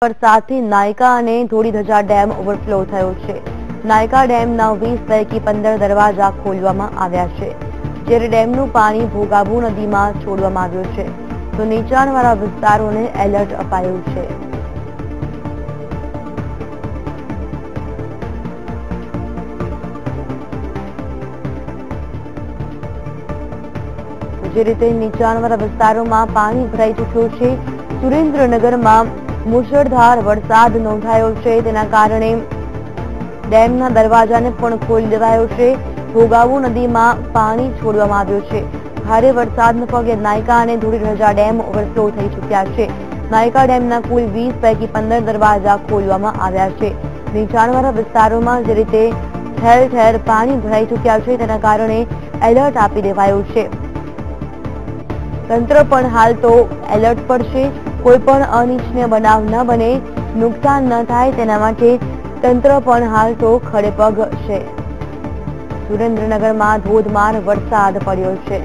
વરસાદથી નાયકા અને Dholidhaja dam overflow થયો છે। નાયકા ડેમના 20 પૈકી 15 દરવાજા ખોલવામાં આવ્યા છે, જ્યારે ડેમનું પાણી ભોગાબુ નદીમાં છોડવામાં આવ્યું છે, તો નીચાણવાળા વિસ્તારોને એલર્ટ અપાયું છે। જે રીતે નીચાણવાળા વિસ્તારોમાં પાણી ભરાઈ ચૂક્યું છે। સુરેન્દ્રનગરમાં મુશળધાર વરસાદ નોંધાયો છે, તેના કારણે ડેમના દરવાજાને પણ ખોલી દેવાયો છે। ભોગાબુ નદીમાં પાણી છોડવામાં આવ્યું છે। ભારે વરસાદના પગલે નાયકા અને ધોળીધજા ડેમ ઓવરફ્લો થઈ ચૂક્યા છે। નાયકા ડેમના કુલ 20 પૈકી 15 દરવાજા ખોલવામાં આવ્યા છે। નીચાણવાળા વિસ્તારોમાં જે રીતે ઠેર ઠેર પાણી ભરાઈ ચૂક્યા છે, તેના કારણે એલર્ટ આપી દેવાયું છે। તંત્ર પણ હાલ તો એલર્ટ પર છે। કોઈ પણ અનિચ્છનીય બનાવ ન બને, નુકસાન ન થાય તેના માટે તંત્ર પણ હાલ તો ખડેપગ છે। સુરેન્દ્રનગરમાં ધોધમાર વરસાદ પડ્યો છે।